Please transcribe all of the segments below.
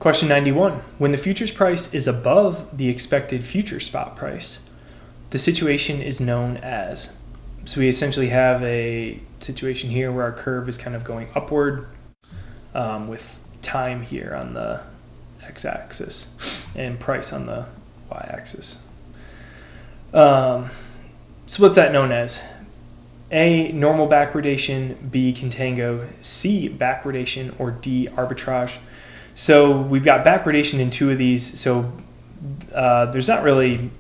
Question 91. When the futures price is above the expected future spot price, the situation is known as. So we essentially have a situation here where our curve is kind of going upward with time here on the x-axis and price on the y-axis. So what's that known as? A, normal backwardation, B, contango, C, backwardation, or D, arbitrage. So we've got backwardation in two of these. So there's not really,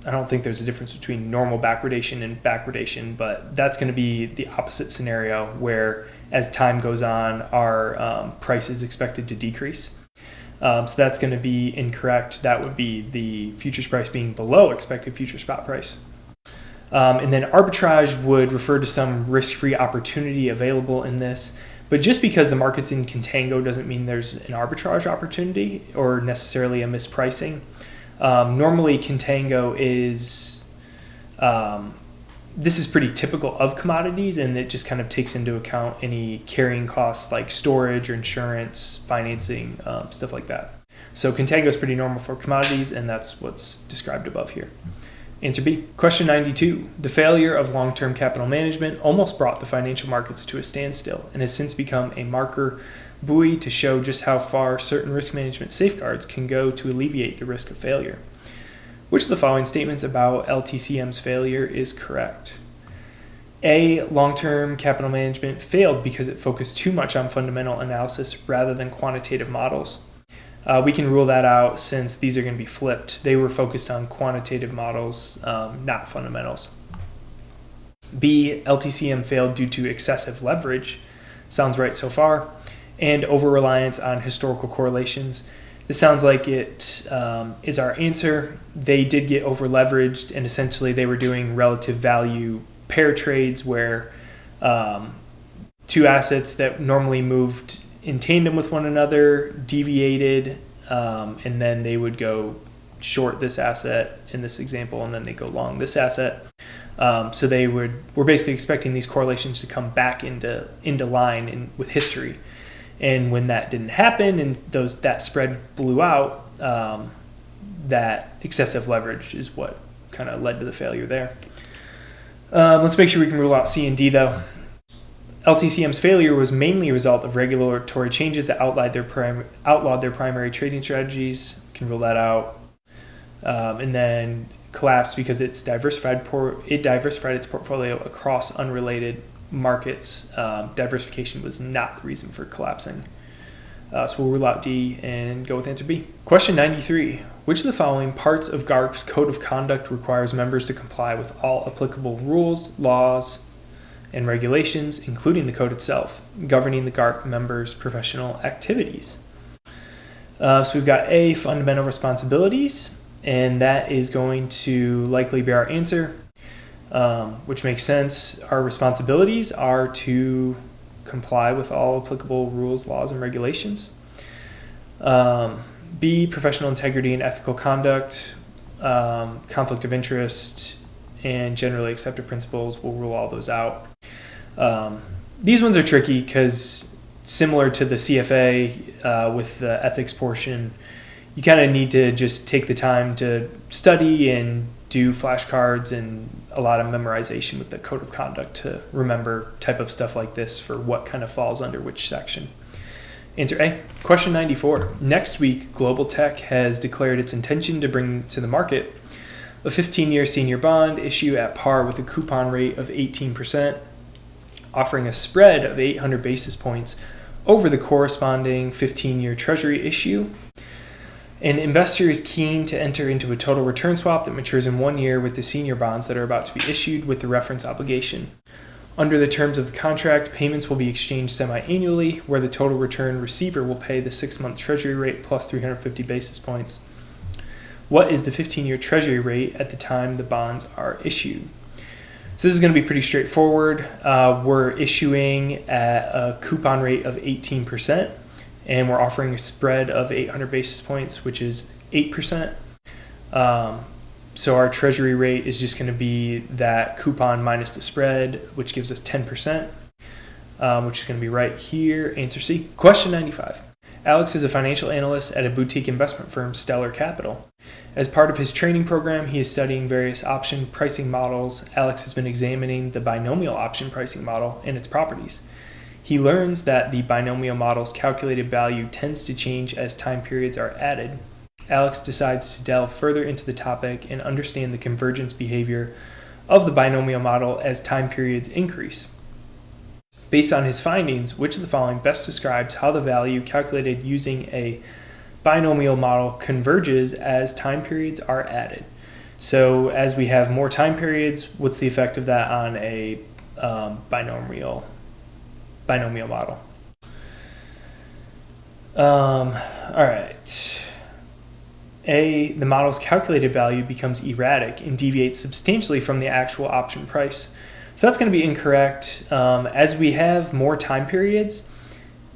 I don't think there's a difference between normal backwardation and backwardation, but that's going to be the opposite scenario where as time goes on, our price is expected to decrease. So that's going to be incorrect. That would be the futures price being below expected future spot price. And then arbitrage would refer to some risk-free opportunity available in this. But just because the market's in contango doesn't mean there's an arbitrage opportunity or necessarily a mispricing. Normally contango is, this is pretty typical of commodities, and it just kind of takes into account any carrying costs like storage or insurance, financing, stuff like that. So contango is pretty normal for commodities, and that's what's described above here. Answer B. Question 92. The failure of long-term capital management almost brought the financial markets to a standstill and has since become a marker buoy to show just how far certain risk management safeguards can go to alleviate the risk of failure. Which of the following statements about LTCM's failure is correct? A. Long-term capital management failed because it focused too much on fundamental analysis rather than quantitative models. We can rule that out since these are going to be flipped. They were focused on quantitative models, not fundamentals. B. LTCM failed due to excessive leverage. Sounds right so far. And over-reliance on historical correlations. This sounds like it is our answer. They did get over-leveraged, and essentially they were doing relative value pair trades where two assets that normally moved in tandem with one another deviated, and then they would go short this asset in this example, and then they go long this asset. So they were basically expecting these correlations to come back into line with history. And when that didn't happen and that spread blew out, that excessive leverage is what kind of led to the failure there. Let's make sure we can rule out C and D though. LTCM's failure was mainly a result of regulatory changes that outlawed their primary trading strategies. Can rule that out. And then collapsed because it diversified its portfolio across unrelated markets. Diversification was not the reason for collapsing. So we'll rule out D and go with answer B. Question 93. Which of the following parts of GARP's Code of Conduct requires members to comply with all applicable rules, laws, and regulations, including the code itself, governing the GARP members' professional activities? So we've got A, fundamental responsibilities, and that is going to likely be our answer, which makes sense. Our responsibilities are to comply with all applicable rules, laws, and regulations. B, professional integrity and ethical conduct, conflict of interest, and generally accepted principles. We'll rule all those out. These ones are tricky because similar to the CFA with the ethics portion, you kind of need to just take the time to study and do flashcards and a lot of memorization with the code of conduct to remember type of stuff like this for what kind of falls under which section. Answer A. Question 94. Next week, Global Tech has declared its intention to bring to the market a 15-year senior bond issue at par with a coupon rate of 18%, offering a spread of 800 basis points over the corresponding 15-year Treasury issue. An investor is keen to enter into a total return swap that matures in 1 year with the senior bonds that are about to be issued with the reference obligation. Under the terms of the contract, payments will be exchanged semi-annually, where the total return receiver will pay the 6-month Treasury rate plus 350 basis points. What is the 15-year Treasury rate at the time the bonds are issued? So this is going to be pretty straightforward. We're issuing at a coupon rate of 18%, and we're offering a spread of 800 basis points, which is 8%. So our Treasury rate is just going to be that coupon minus the spread, which gives us 10%, which is going to be right here. Answer C. Question 95. Alex is a financial analyst at a boutique investment firm, Stellar Capital. As part of his training program, he is studying various option pricing models. Alex has been examining the binomial option pricing model and its properties. He learns that the binomial model's calculated value tends to change as time periods are added. Alex decides to delve further into the topic and understand the convergence behavior of the binomial model as time periods increase. Based on his findings, which of the following best describes how the value calculated using a binomial model converges as time periods are added? So as we have more time periods, what's the effect of that on a binomial model? All right. A, the model's calculated value becomes erratic and deviates substantially from the actual option price. So that's going to be incorrect. As we have more time periods,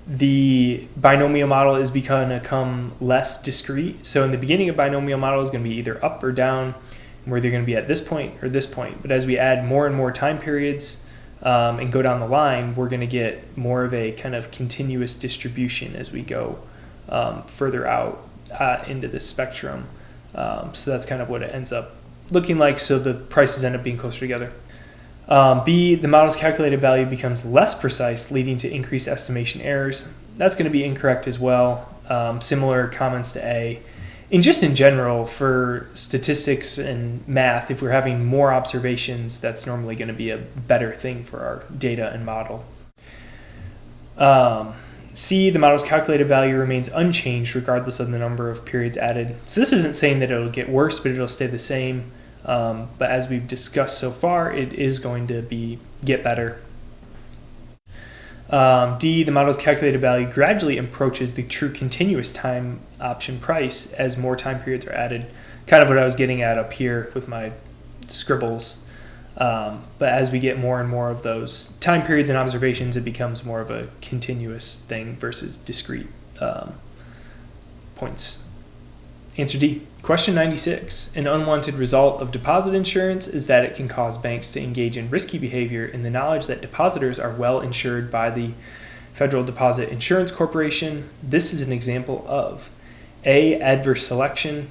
the binomial model is going to become less discrete. So in the beginning of binomial model is going to be either up or down, where they're going to be at this point or this point. But as we add more and more time periods and go down the line, we're going to get more of a kind of continuous distribution as we go further out into the spectrum. So that's kind of what it ends up looking like. So the prices end up being closer together. B, the model's calculated value becomes less precise, leading to increased estimation errors. That's going to be incorrect as well. Similar comments to A. And just in general, for statistics and math, if we're having more observations, that's normally going to be a better thing for our data and model. C, the model's calculated value remains unchanged regardless of the number of periods added. So this isn't saying that it'll get worse, but it'll stay the same. But as we've discussed so far, it is going to get better. D, the model's calculated value gradually approaches the true continuous time option price as more time periods are added. Kind of what I was getting at up here with my scribbles. But as we get more and more of those time periods and observations, it becomes more of a continuous thing versus discrete points. Answer D. Question 96. An unwanted result of deposit insurance is that it can cause banks to engage in risky behavior in the knowledge that depositors are well insured by the Federal Deposit Insurance Corporation. This is an example of A, adverse selection.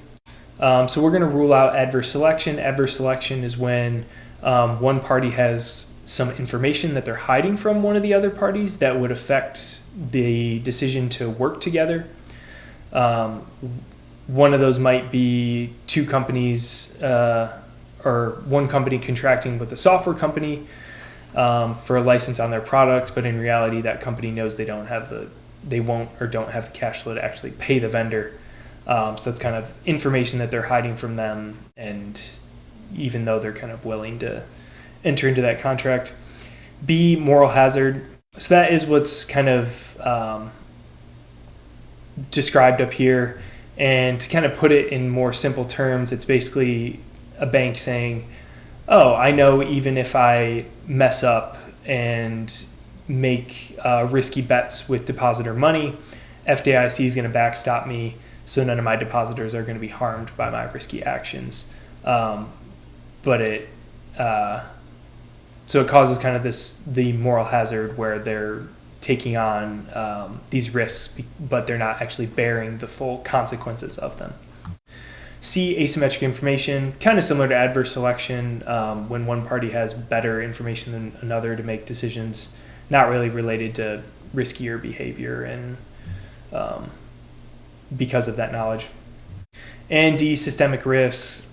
So we're going to rule out adverse selection. Adverse selection is when one party has some information that they're hiding from one of the other parties that would affect the decision to work together. One of those might be two companies or one company contracting with a software company for a license on their product, but in reality that company knows they won't or don't have the cash flow to actually pay the vendor. So that's kind of information that they're hiding from them, and even though they're kind of willing to enter into that contract. B, moral hazard. So that is what's kind of described up here. And to kind of put it in more simple terms, it's basically a bank saying, oh, I know even if I mess up and make risky bets with depositor money, FDIC is going to backstop me, so none of my depositors are going to be harmed by my risky actions. So it causes kind of the moral hazard where they're taking on these risks, but they're not actually bearing the full consequences of them. C, asymmetric information, kind of similar to adverse selection, when one party has better information than another to make decisions, not really related to riskier behavior and because of that knowledge. And D, systemic risks.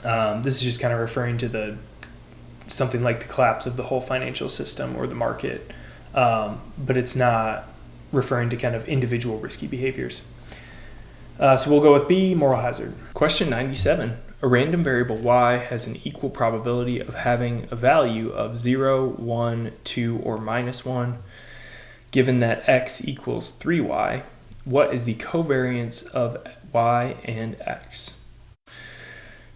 This is just kind of referring to something like the collapse of the whole financial system or the market. But it's not referring to kind of individual risky behaviors. So we'll go with B, moral hazard. Question 97. A random variable y has an equal probability of having a value of 0, 1, 2, or minus 1. Given that x equals 3y, what is the covariance of y and x?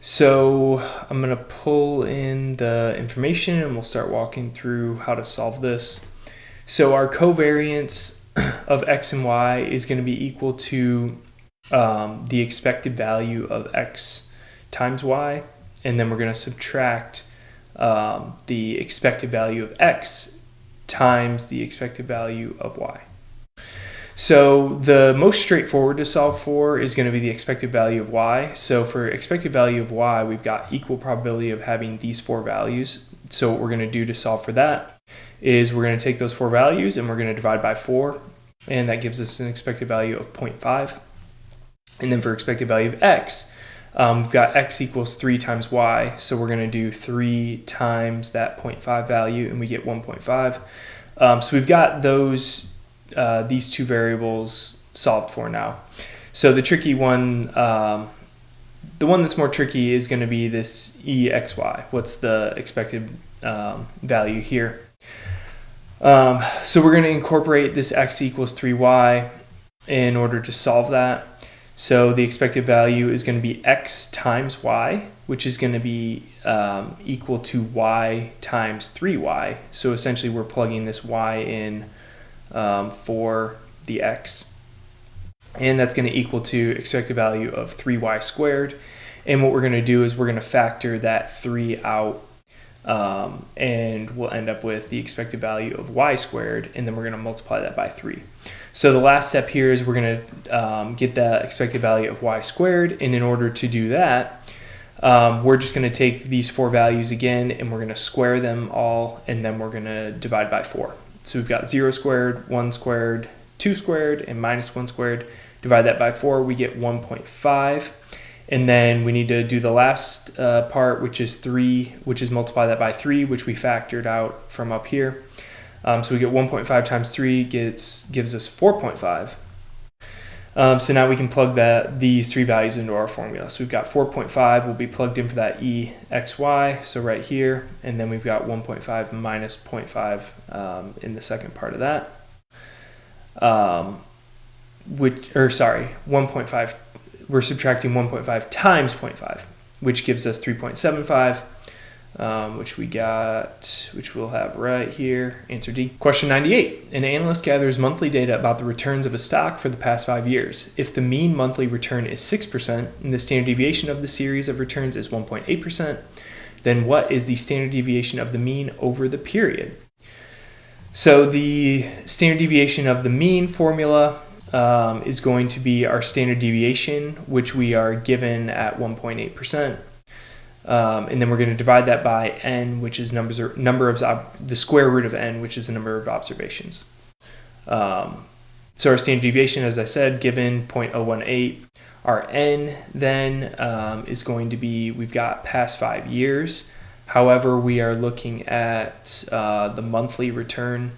So I'm going to pull in the information and we'll start walking through how to solve this. So our covariance of x and y is going to be equal to the expected value of x times y, and then we're going to subtract the expected value of x times the expected value of y. So the most straightforward to solve for is going to be the expected value of y. So for expected value of y, we've got equal probability of having these 4 values. So what we're going to do to solve for that is we're going to take those 4 values and we're going to divide by 4, and that gives us an expected value of 0.5. And then for expected value of x, we've got x equals 3 times y, so we're going to do 3 times that 0.5 value, and we get 1.5. So we've got those these 2 variables solved for now. So the tricky one, the one that's more tricky is going to be this EXY. What's the expected value here? So we're going to incorporate this x equals 3y in order to solve that. So the expected value is going to be x times y, which is going to be equal to y times 3y. So essentially we're plugging this y in for the x. And that's going to equal to expected value of 3y squared. And what we're going to do is we're going to factor that 3 out, and we'll end up with the expected value of y squared, and then we're going to multiply that by 3. So the last step here is we're going to get the expected value of y squared, and in order to do that, we're just going to take these 4 values again, and we're going to square them all, and then we're going to divide by 4. So we've got 0 squared, 1 squared, 2 squared, and minus 1 squared. Divide that by 4, we get 1.5. And then we need to do the last part, which is 3, which is multiply that by 3, which we factored out from up here. So we get 1.5 times 3 gives us 4.5. So now we can plug these 3 values into our formula. So we've got 4.5 will be plugged in for that EXY, so right here, and then we've got 1.5 minus 0.5 in the second part of that. 1.5, we're subtracting 1.5 times 0.5, which gives us 3.75. Which we'll have right here. Answer D. Question 98. An analyst gathers monthly data about the returns of a stock for the past 5 years. If the mean monthly return is 6% and the standard deviation of the series of returns is 1.8%, then what is the standard deviation of the mean over the period? So the standard deviation of the mean formula is going to be our standard deviation, which we are given at 1.8%. And then we're going to divide that by n, which is the square root of n, which is the number of observations. So our standard deviation, as I said, given 0.018. Our n then is going to be, we've got past 5 years. However, we are looking at the monthly return.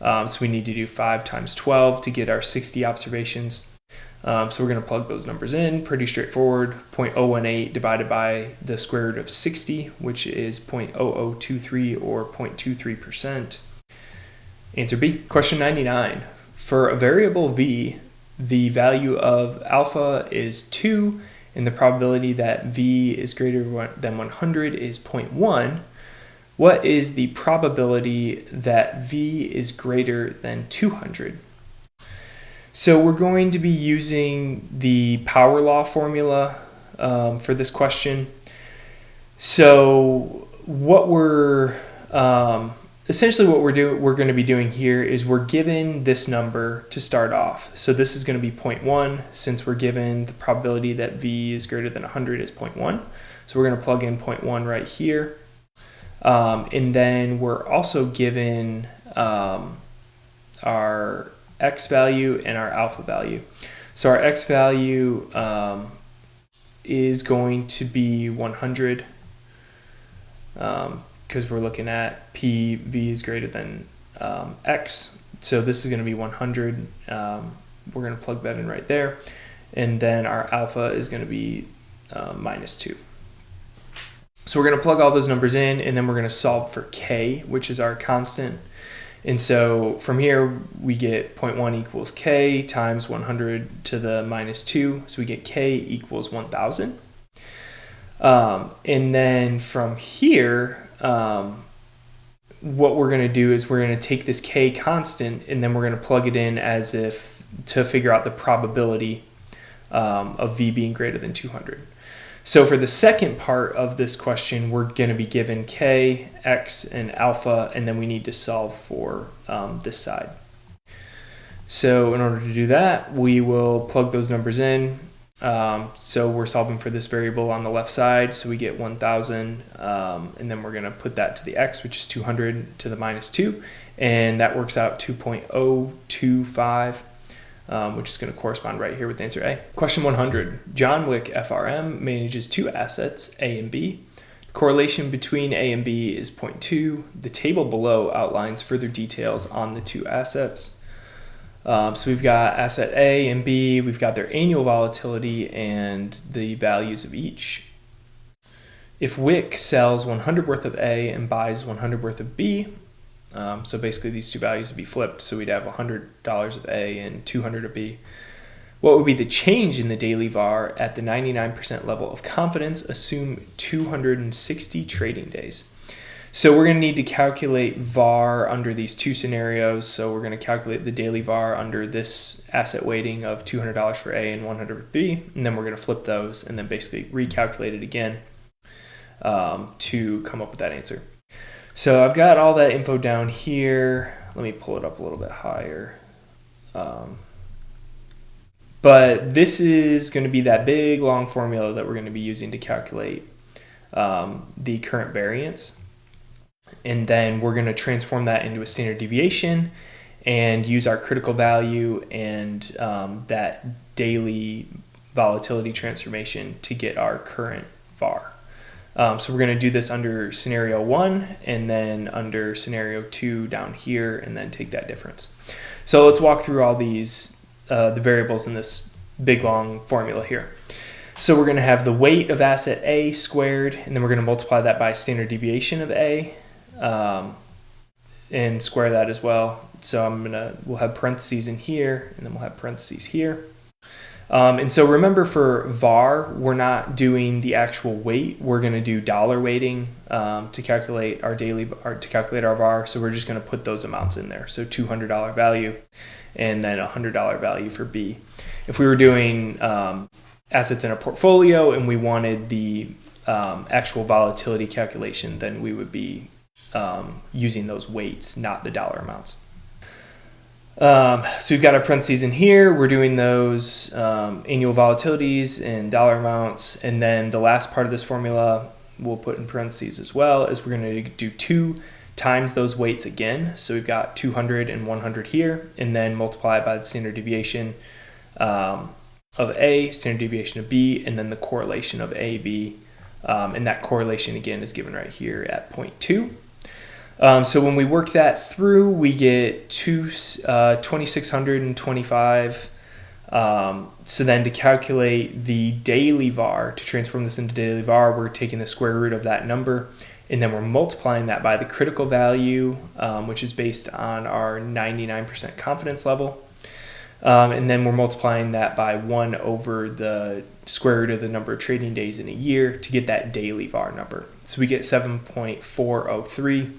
So we need to do 5 times 12 to get our 60 observations. So we're going to plug those numbers in, pretty straightforward. 0.018 divided by the square root of 60, which is 0.0023 or 0.23%. Answer B. Question 99. For a variable v, the value of alpha is 2, and the probability that v is greater than 100 is 0.1. What is the probability that v is greater than 200? So we're going to be using the power law formula for this question. So what we're essentially what we're going to be doing here is we're given this number to start off. So this is going to be 0.1, since we're given the probability that v is greater than 100 is 0.1. So we're going to plug in 0.1 right here. And then we're also given our x value and our alpha value. So our x value is going to be 100 because we're looking at p, v is greater than x. So this is going to be 100. We're going to plug that in right there. And then our alpha is going to be minus 2. So we're going to plug all those numbers in, and then we're going to solve for k, which is our constant. And so from here, we get 0.1 equals k times 100 to the minus 2. So we get k equals 1,000. And then from here, what we're going to do is we're going to take this k constant, and then we're going to plug it in as if to figure out the probability of v being greater than 200. So for the second part of this question, we're going to be given k, x, and alpha, and then we need to solve for this side. So in order to do that, we will plug those numbers in. So we're solving for this variable on the left side, so we get 1,000, and then we're going to put that to the x, which is 200 to the minus 2, and that works out 2.025, which is going to correspond right here with answer A. Question 100. John Wick FRM manages two assets, A and B. The correlation between A and B is 0.2. The table below outlines further details on the two assets. So we've got asset A and B, we've got their annual volatility and the values of each. If Wick sells 100 worth of A and buys 100 worth of B, so basically these two values would be flipped, so we'd have $100 of A and 200 of B. What would be the change in the daily VAR at the 99% level of confidence? Assume 260 trading days. So we're going to need to calculate VAR under these two scenarios. So we're going to calculate the daily VAR under this asset weighting of $200 for A and 100 for B, and then we're going to flip those and then basically recalculate it again to come up with that answer. So I've got all that info down here. Let me pull it up a little bit higher. But this is going to be that big long formula that we're going to be using to calculate the current variance. And then we're going to transform that into a standard deviation and use our critical value and that daily volatility transformation to get our current VAR. So we're going to do this under scenario 1 and then under scenario 2 down here and then take that difference. So let's walk through all these, the variables in this big long formula here. So we're going to have the weight of asset A squared, and then we're going to multiply that by standard deviation of A. And square that as well. So we'll have parentheses in here, and then we'll have parentheses here. And so remember, for VAR, we're not doing the actual weight. We're going to do dollar weighting to calculate our VAR. So we're just going to put those amounts in there. So $200 value, and then $100 value for B. If we were doing assets in a portfolio and we wanted the actual volatility calculation, then we would be using those weights, not the dollar amounts. So we've got our parentheses in here. We're doing those annual volatilities and dollar amounts. And then the last part of this formula we'll put in parentheses as well, is we're going to do 2 times those weights again. So we've got 200 and 100 here, and then multiply by the standard deviation of A, standard deviation of B, and then the correlation of A, B. And that correlation again is given right here at 0.2. So when we work that through, we get 2,625. So then to calculate the daily VAR, to transform this into daily VAR, we're taking the square root of that number, and then we're multiplying that by the critical value, which is based on our 99% confidence level. And then we're multiplying that by 1 over the square root of the number of trading days in a year to get that daily VAR number. So we get 7.403.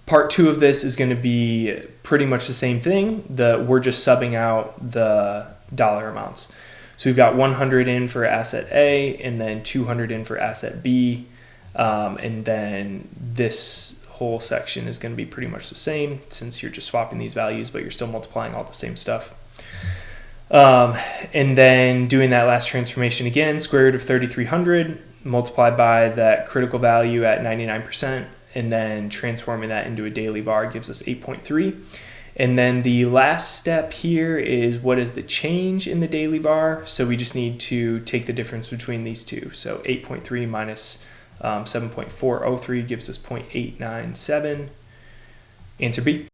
Part 2 of this is going to be pretty much the same thing. We're just subbing out the dollar amounts. So we've got 100 in for asset A, and then 200 in for asset B, and then this whole section is going to be pretty much the same, since you're just swapping these values, but you're still multiplying all the same stuff. And then doing that last transformation again, square root of 3,300 multiplied by that critical value at 99%, and then transforming that into a daily VAR gives us 8.3. And then the last step here is, what is the change in the daily VAR? So we just need to take the difference between these two. So 8.3 minus 7.403 gives us 0.897. Answer B.